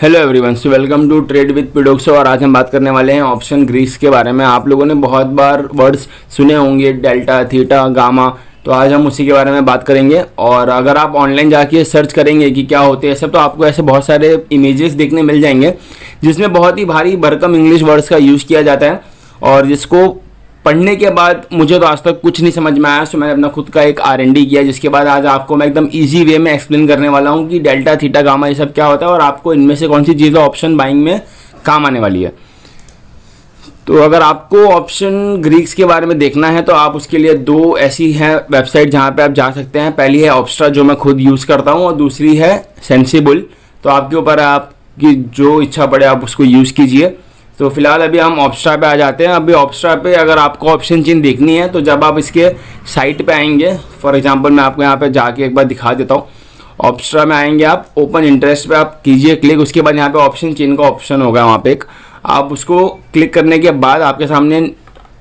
Hello everyone, so welcome to trade with Pidoxo. और आज हम बात करने वाले हैं ऑप्शन ग्रीक्स के बारे में। आप लोगों ने बहुत बार वर्ड्स सुने होंगे, डेल्टा, थीटा, गामा। तो आज हम उसी के बारे में बात करेंगे। और अगर आप ऑनलाइन जाके सर्च करेंगे कि क्या होते हैं सब, तो आपको ऐसे बहुत सारे इमेजेस देखने मिल जाएंगे जिसमें बहुत ही भारी भरकम इंग्लिश वर्ड्स का यूज़ किया जाता है, और जिसको पढ़ने के बाद मुझे तो आज तक कुछ नहीं समझ में आया। सो मैंने अपना खुद का एक R&D किया, जिसके बाद आज आपको मैं एकदम इजी वे में एक्सप्लेन करने वाला हूँ कि डेल्टा, थीटा, गामा ये सब क्या होता है और आपको इनमें से कौन सी चीज़ें ऑप्शन बाइंग में काम आने वाली है। तो अगर आपको ऑप्शन ग्रीक्स के बारे में देखना है तो आप उसके लिए दो ऐसी हैं वेबसाइट जहाँ पे आप जा सकते हैं। पहली है ऑप्स्ट्रा, जो मैं खुद यूज़ करता हूँ, और दूसरी है सेंसिबल। तो आपके ऊपर आपकी जो इच्छा पड़े आप उसको यूज़ कीजिए। तो फिलहाल अभी हम ऑप्स्ट्रा पे आ जाते हैं। अभी ऑप्स्ट्रा पे अगर आपको ऑप्शन चिन्ह देखनी है तो जब आप इसके साइट पे आएंगे, फॉर एग्जांपल मैं आपको यहाँ पे जाके एक बार दिखा देता हूँ। ऑप्स्ट्रा में आएंगे आप, ओपन इंटरेस्ट पे आप कीजिए क्लिक। उसके बाद यहाँ पे ऑप्शन चिन्ह का ऑप्शन होगा, वहाँ पे एक आप उसको क्लिक करने के बाद आपके सामने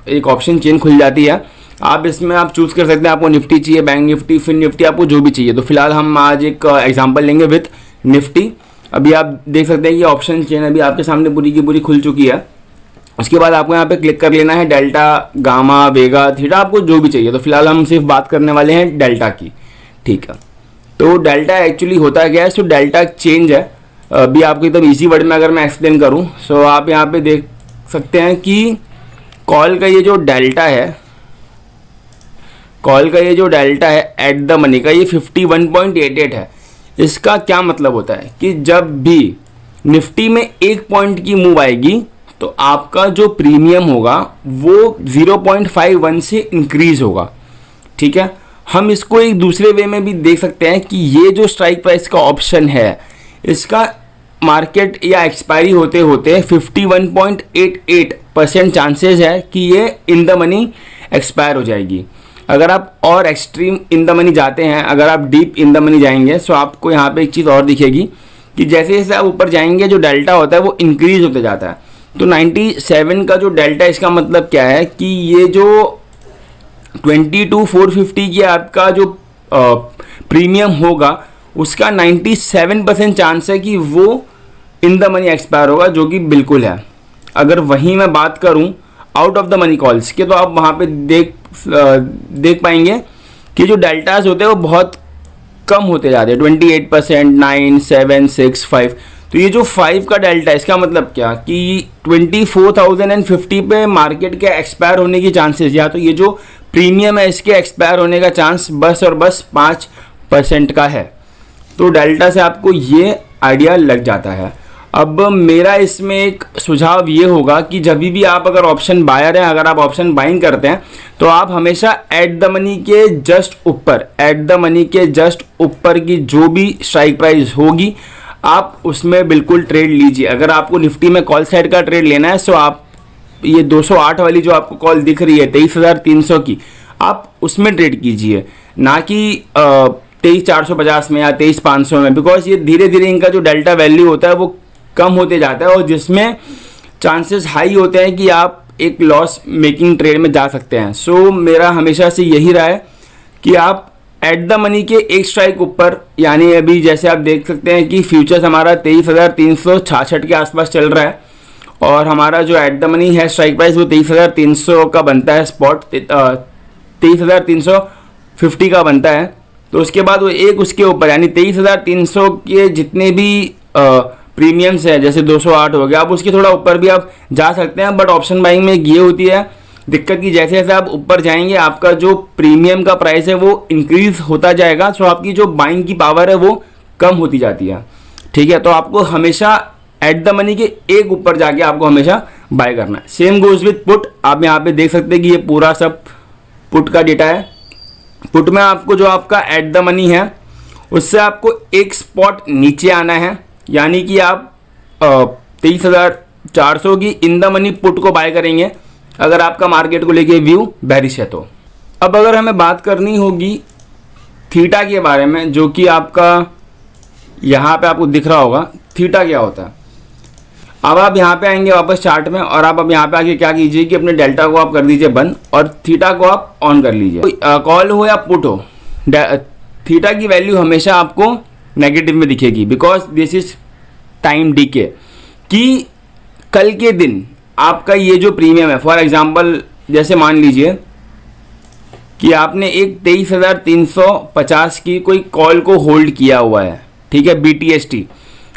एक ऑप्शन चिन्ह खुल जाती है। आप इसमें आप चूज़ कर सकते हैं आपको निफ्टी चाहिए, बैंक निफ्टी, फिन निफ्टी, आपको जो भी चाहिए। तो फिलहाल हम आज एक एग्जाम्पल लेंगे विथ निफ्टी। अभी आप देख सकते हैं कि ऑप्शन चेन अभी आपके सामने पूरी की पूरी खुल चुकी है। उसके बाद आपको यहाँ पे क्लिक कर लेना है डेल्टा, गामा, वेगा, थीटा, आपको जो भी चाहिए। तो फिलहाल हम सिर्फ बात करने वाले हैं डेल्टा की, ठीक है। तो डेल्टा एक्चुअली होता क्या है? सो डेल्टा चेंज है। अभी आपको एकदम ईजी वर्ड में अगर मैं एक्सप्लेन करूँ, सो आप यहाँ पे देख सकते हैं कि कॉल का ये जो डेल्टा है, एट द मनी का ये 51.88 है। इसका क्या मतलब होता है कि जब भी निफ्टी में 1 पॉइंट की मूव आएगी तो आपका जो प्रीमियम होगा वो 0.51 से इंक्रीज होगा, ठीक है। हम इसको एक दूसरे वे में भी देख सकते हैं कि ये जो स्ट्राइक प्राइस का ऑप्शन है, इसका मार्केट या एक्सपायरी होते होते 51.88% चांसेस है कि ये इन द मनी एक्सपायर हो जाएगी। अगर आप और एक्सट्रीम इन द मनी जाते हैं, अगर आप डीप इन द मनी जाएंगे, तो आपको यहाँ पे एक चीज़ और दिखेगी कि जैसे जैसे आप ऊपर जाएंगे जो डेल्टा होता है वो इंक्रीज होते जाता है। तो 97 का जो डेल्टा, इसका मतलब क्या है कि ये जो 22,450 की आपका जो प्रीमियम होगा उसका 97% चांस है कि वो इन द मनी एक्सपायर होगा, जो कि बिल्कुल है। अगर वहीं मैं बात करूँ out of the money calls के, तो आप वहाँ पे देख पाएंगे कि जो डेल्टाज होते हैं वो बहुत कम होते जाते हैं, 28%, 9, 7, 6, 5। तो ये जो 5 का डेल्टा, इसका मतलब क्या कि 24,050 पे मार्केट के एक्सपायर होने की चांसेस, या तो ये जो प्रीमियम है इसके एक्सपायर होने का चांस बस और बस 5% का है। तो डेल्टा से आपको ये आइडिया लग जाता है। अब मेरा इसमें एक सुझाव ये होगा कि जब भी आप अगर ऑप्शन बायर हैं, अगर आप ऑप्शन बाइंग करते हैं, तो आप हमेशा एट द मनी के जस्ट ऊपर की जो भी स्ट्राइक प्राइस होगी आप उसमें बिल्कुल ट्रेड लीजिए। अगर आपको निफ्टी में कॉल साइड का ट्रेड लेना है, सो आप ये 208 वाली जो आपको कॉल दिख रही है 23,300 की, आप उसमें ट्रेड कीजिए, ना कि 23,450 में या 23,500 में। बिकॉज ये धीरे धीरे इनका जो डेल्टा वैल्यू होता है वो कम होते जाता है, और जिसमें चांसेस हाई होते हैं कि आप एक लॉस मेकिंग ट्रेड में जा सकते हैं। सो मेरा हमेशा से यही रहा है कि आप एट द मनी के एक स्ट्राइक ऊपर, यानी अभी जैसे आप देख सकते हैं कि फ्यूचर्स हमारा 23,366 के आसपास चल रहा है, और हमारा जो एट द मनी है स्ट्राइक प्राइस वो 23,300 का बनता है, स्पॉट 23,350 का बनता है। तो उसके बाद वो एक उसके ऊपर, यानी 23,300 के जितने भी प्रीमियम्स है, जैसे 208 हो गया, आप उसके थोड़ा ऊपर भी आप जा सकते हैं। बट ऑप्शन बाइंग में ये होती है दिक्कत कि जैसे जैसे आप ऊपर जाएंगे आपका जो प्रीमियम का प्राइस है वो इंक्रीज होता जाएगा, सो आपकी जो बाइंग की पावर है वो कम होती जाती है, ठीक है। तो आपको हमेशा एट द मनी के एक ऊपर जाके आपको हमेशा बाय करना है। Same goes with put. आप यहाँ पे देख सकते हैं कि ये पूरा सब पुट का डेटा है। पुट में आपको जो आपका एट द मनी है उससे आपको एक स्पॉट नीचे आना है, यानी कि आप 23,400 की इन द मनी पुट को बाय करेंगे अगर आपका मार्केट को लेके व्यू बेरिश है तो। अब अगर हमें बात करनी होगी थीटा के बारे में, जो कि आपका यहाँ पे आपको दिख रहा होगा, थीटा क्या होता है। अब आप यहाँ पे आएंगे वापस चार्ट में, और आप अब यहाँ पे आके क्या कीजिए कि अपने डेल्टा को आप कर दीजिए बंद और थीटा को आप ऑन कर लीजिए। कॉल हो या पुट हो, थीटा की वैल्यू हमेशा आपको नेगेटिव में दिखेगी, because this is time DK, कि कल के दिन आपका ये जो प्रीमियम है, फॉर एग्जांपल जैसे मान लीजिए कि आपने एक 23,350 की कोई कॉल को होल्ड किया हुआ है, ठीक है, BTST।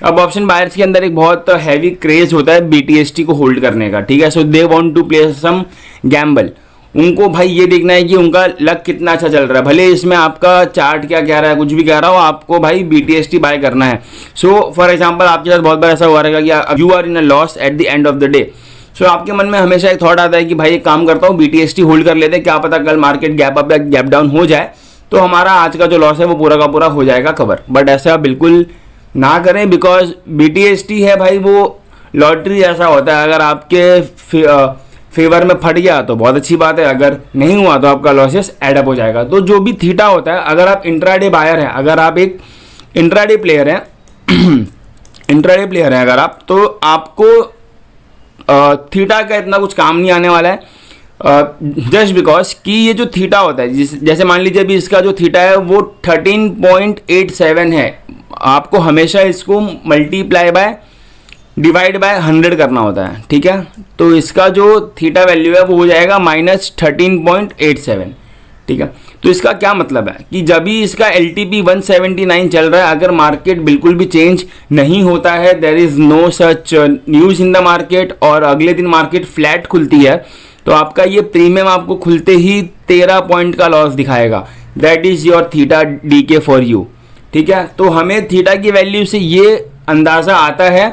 अब ऑप्शन बायर्स के अंदर एक बहुत हैवी क्रेज होता है BTST को होल्ड करने का, ठीक है। So they want to play some gamble, उनको भाई ये देखना है कि उनका लक कितना अच्छा चल रहा है, भले इसमें आपका चार्ट क्या कह रहा है, कुछ भी कह रहा हो, आपको भाई BTST बाय करना है। सो फॉर एग्जांपल आपके साथ बहुत बार ऐसा हुआ रहेगा कि you are in a loss at the end of the day. So आपके मन में हमेशा एक थॉट आता है कि भाई एक काम करता हूँ, BTST होल्ड कर लेते हैं, क्या पता कल मार्केट गैप अप या गैप डाउन हो जाए तो हमारा आज का जो लॉस है वो पूरा का पूरा हो जाएगा कवर। बट ऐसा बिल्कुल ना करें, बिकॉज BTST है भाई वो लॉटरी ऐसा होता है, अगर आपके फेवर में फट गया तो बहुत अच्छी बात है, अगर नहीं हुआ तो आपका लॉसेस एडअप हो जाएगा। तो जो भी थीटा होता है, अगर आप इंट्राडे बायर हैं, अगर आप एक इंट्राडे प्लेयर हैं इंट्राडे प्लेयर हैं अगर आप, तो आपको थीटा का इतना कुछ काम नहीं आने वाला है, जस्ट बिकॉज कि ये जो थीटा होता है, जैसे मान लीजिए अभी इसका जो थीटा है वो 13.87 है, आपको हमेशा इसको मल्टीप्लाई बाय डिवाइड बाय 100 करना होता है, ठीक है। तो इसका जो थीटा वैल्यू है वो हो जाएगा -13.87, ठीक है। तो इसका क्या मतलब है कि जब भी इसका LTP 179 चल रहा है, अगर मार्केट बिल्कुल भी चेंज नहीं होता है, there is no such news in the market, और अगले दिन मार्केट फ्लैट खुलती है, तो आपका ये प्रीमियम आपको खुलते ही 13 पॉइंट का लॉस दिखाएगा। That is your theta DK for you, ठीक है। तो हमें थीटा की वैल्यू से ये अंदाज़ा आता है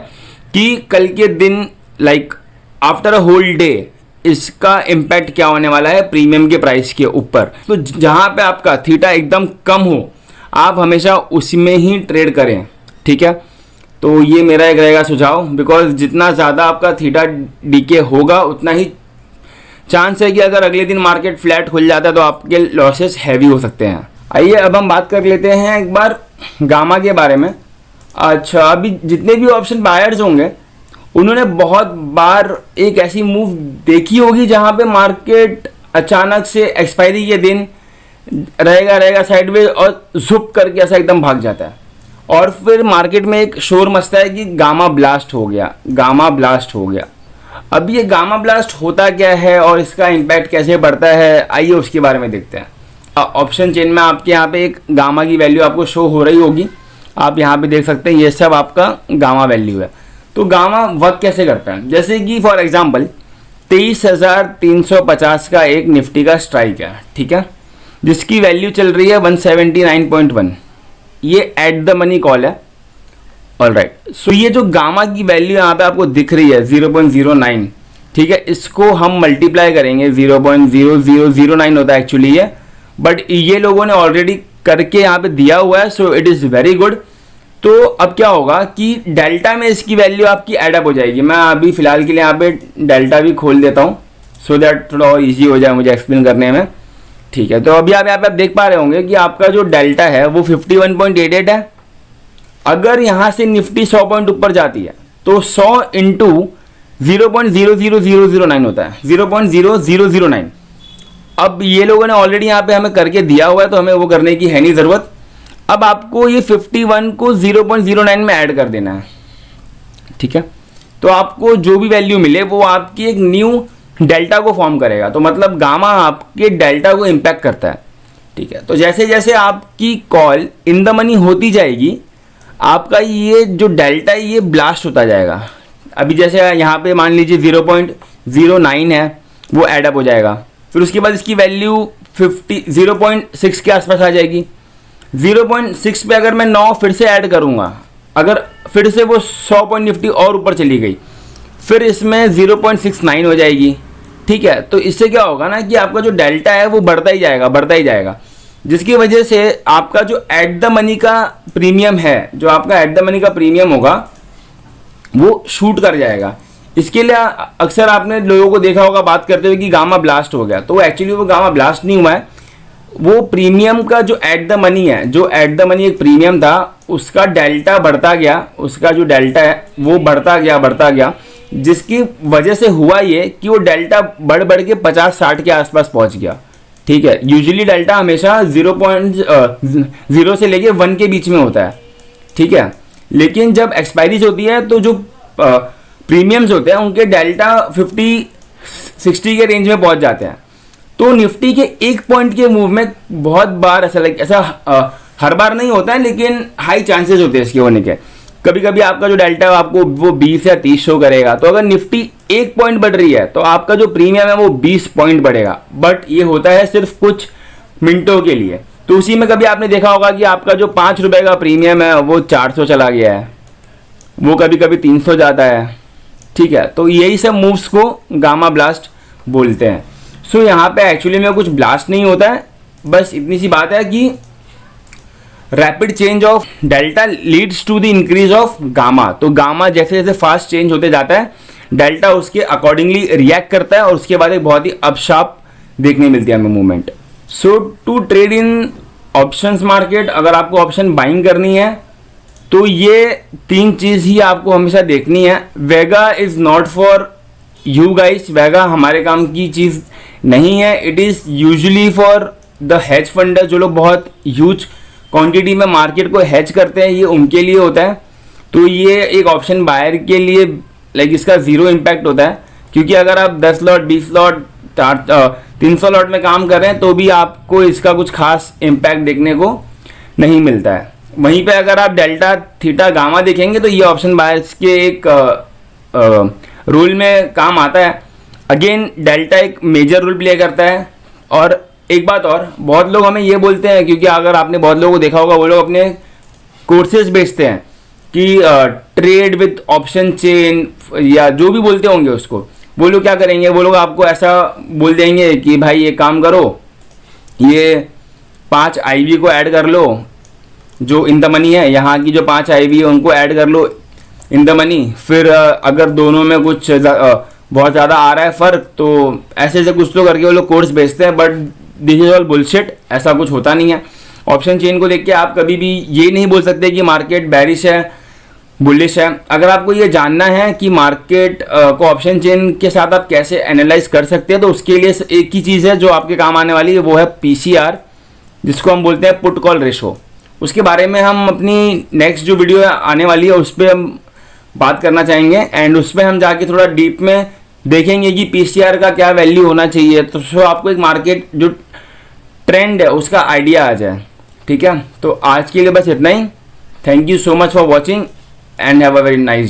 कि कल के दिन like after a whole day इसका इम्पैक्ट क्या होने वाला है प्रीमियम के प्राइस के ऊपर। तो जहाँ पे आपका थीटा एकदम कम हो, आप हमेशा उसमें ही ट्रेड करें, ठीक है। तो ये मेरा एक रहेगा सुझाव, बिकॉज जितना ज़्यादा आपका थीटा डीके होगा उतना ही चांस है कि अगर अगले दिन मार्केट फ्लैट खुल जाता है तो आपके लॉसेस हैवी हो सकते हैं। आइए अब हम बात कर लेते हैं एक बार गामा के बारे में। अच्छा, अभी जितने भी ऑप्शन बायर्स होंगे उन्होंने बहुत बार एक ऐसी मूव देखी होगी जहां पे मार्केट अचानक से एक्सपायरी के दिन रहेगा साइडवेज और झुप करके ऐसा एकदम भाग जाता है, और फिर मार्केट में एक शोर मचता है कि गामा ब्लास्ट हो गया, गामा ब्लास्ट हो गया। अब ये गामा ब्लास्ट होता क्या है और इसका इम्पैक्ट कैसे बढ़ता है, आइए उसके बारे में देखते हैं। ऑप्शन चेन में आपके यहाँ पे एक गामा की वैल्यू आपको शो हो रही होगी, आप यहाँ पे देख सकते हैं, ये सब आपका गामा वैल्यू है। तो गामा वर्क कैसे करता है, जैसे कि फॉर एग्जांपल 23,350 का एक निफ्टी का स्ट्राइक है, ठीक है, जिसकी वैल्यू चल रही है 179.1, ये एट द मनी कॉल है, ऑलराइट। सो ये जो गामा की वैल्यू यहाँ पे आपको दिख रही है 0.09, ठीक है, इसको हम मल्टीप्लाई करेंगे, 0.0009 होता है एक्चुअली ये, बट ये लोगों ने ऑलरेडी करके यहाँ पे दिया हुआ है, so it is very good. तो अब क्या होगा कि डेल्टा में इसकी वैल्यू आपकी एडअप हो जाएगी। मैं अभी फिलहाल के लिए यहाँ पे डेल्टा भी खोल देता हूँ सो दैट थोड़ा और ईजी हो जाए मुझे एक्सप्लेन करने में, ठीक है। तो अभी आप यहाँ पे आप देख पा रहे होंगे कि आपका जो डेल्टा है वो 51.88 है। अगर यहाँ से निफ्टी 100 पॉइंट ऊपर जाती है तो 100 इंटू 0.00009 होता है, 0.0009। अब ये लोगों ने ऑलरेडी यहाँ पे हमें करके दिया हुआ है तो हमें वो करने की है नहीं ज़रूरत। अब आपको ये 51 को 0.09 में ऐड कर देना है, ठीक है। तो आपको जो भी वैल्यू मिले वो आपकी एक न्यू डेल्टा को फॉर्म करेगा। तो मतलब गामा आपके डेल्टा को इम्पैक्ट करता है, ठीक है। तो जैसे जैसे आपकी कॉल इन द मनी होती जाएगी, आपका ये जो डेल्टा है ये ब्लास्ट होता जाएगा। अभी जैसे यहाँ पे मान लीजिए 0.09 है, वो एडअप हो जाएगा, फिर उसके बाद इसकी वैल्यू 0.6 के आसपास आ जाएगी। 0.6 पे अगर मैं 9 फिर से ऐड करूँगा, अगर फिर से वो 100 पॉइंट निफ्टी और ऊपर चली गई, फिर इसमें 0.69 हो जाएगी, ठीक है। तो इससे क्या होगा ना कि आपका जो डेल्टा है वो बढ़ता ही जाएगा, जिसकी वजह से आपका जो एट द मनी का प्रीमियम है, जो आपका एट द मनी का प्रीमियम होगा वो शूट कर जाएगा। इसके लिए अक्सर आपने लोगों को देखा होगा बात करते हुए कि गामा ब्लास्ट हो गया, तो एक्चुअली वो गामा ब्लास्ट नहीं हुआ है, वो प्रीमियम का जो एट द मनी है, जो एट द मनी एक प्रीमियम था उसका डेल्टा बढ़ता गया, उसका जो डेल्टा है वो बढ़ता गया, जिसकी वजह से हुआ ये कि वो डेल्टा बढ़ के 50-60 के आसपास पहुंच गया, ठीक है। यूजुअली डेल्टा हमेशा 0.0 से लेके 1 के बीच में होता है, ठीक है। लेकिन जब एक्सपायरीज होती है तो जो प्रीमियम्स होते हैं उनके डेल्टा 50-60 के रेंज में पहुंच जाते हैं। तो निफ्टी के 1 पॉइंट के मूव में बहुत बार ऐसा हर बार नहीं होता है, लेकिन हाई चांसेस होते हैं इसके होने के। कभी कभी आपका जो डेल्टा है आपको वो 20 या 30 शो करेगा। तो अगर निफ्टी 1 पॉइंट बढ़ रही है तो आपका जो प्रीमियम है वो 20 पॉइंट बढ़ेगा, बट ये होता है सिर्फ कुछ मिनटों के लिए। तो उसी में कभी आपने देखा होगा कि आपका जो 5 रुपए का प्रीमियम है वो 400 चला गया है, वो कभी कभी 300 जाता है, ठीक है। तो यही सब मूव्स को गामा ब्लास्ट बोलते हैं। सो यहाँ पे एक्चुअली में कुछ ब्लास्ट नहीं होता है, बस इतनी सी बात है कि rapid change of delta leads to the increase of gamma. तो गामा जैसे जैसे फास्ट चेंज होते जाता है, डेल्टा उसके अकॉर्डिंगली रिएक्ट करता है और उसके बाद एक बहुत ही अपशार्प देखने मिलती है हमें movement. So to trade in options market, अगर आपको ऑप्शन बाइंग करनी है तो ये 3 चीज़ ही आपको हमेशा देखनी है। Vega is not for you guys, Vega हमारे काम की चीज़ नहीं है। It is usually for the hedge funder, जो लोग बहुत ह्यूज क्वांटिटी में मार्केट को हेज करते हैं, ये उनके लिए होता है। तो ये एक ऑप्शन बायर के लिए लाइक इसका ज़ीरो इम्पैक्ट होता है, क्योंकि अगर आप 10 लॉट 20 लॉट 300 लॉट में काम कर रहे हैं तो भी आपको इसका कुछ खास इम्पैक्ट देखने को नहीं मिलता है। वहीं पे अगर आप डेल्टा थीटा गामा देखेंगे तो ये ऑप्शन बायर्स के एक रोल में काम आता है। अगेन डेल्टा एक मेजर रोल प्ले करता है। और एक बात और, बहुत लोग हमें ये बोलते हैं, क्योंकि अगर आपने बहुत लोगों को देखा होगा, वो लोग अपने कोर्सेज बेचते हैं कि ट्रेड विथ ऑप्शन चेन या जो भी बोलते होंगे उसको, वो लोग क्या करेंगे, वो लोग आपको ऐसा बोल देंगे कि भाई ये काम करो, ये 5 IV को ऐड कर लो, जो इन द मनी है, यहाँ की जो 5 IV है उनको ऐड कर लो इन द मनी। फिर अगर दोनों में कुछ बहुत ज़्यादा आ रहा है फ़र्क, तो ऐसे ऐसे कुछ तो करके वो लोग कोर्स बेचते हैं, but this is all bullshit. ऐसा कुछ होता नहीं है। ऑप्शन चेन को देख के आप कभी भी ये नहीं बोल सकते कि मार्केट बेरिश है, बुलिश है। अगर आपको ये जानना है कि मार्केट को ऑप्शन चेन के साथ आप कैसे एनालाइज कर सकते हैं, तो उसके लिए एक ही चीज़ है जो आपके काम आने वाली है, वो है PCR, जिसको हम बोलते हैं पुट कॉल रेशो। उसके बारे में हम अपनी नेक्स्ट जो वीडियो आने वाली है उस पर हम बात करना चाहेंगे, एंड उस पर हम जाके थोड़ा डीप में देखेंगे कि PCR का क्या वैल्यू होना चाहिए, तो सो आपको एक मार्केट जो ट्रेंड है उसका आइडिया आ जाए, ठीक है। तो आज के लिए बस इतना ही। Thank you so much for watching and have a very nice day.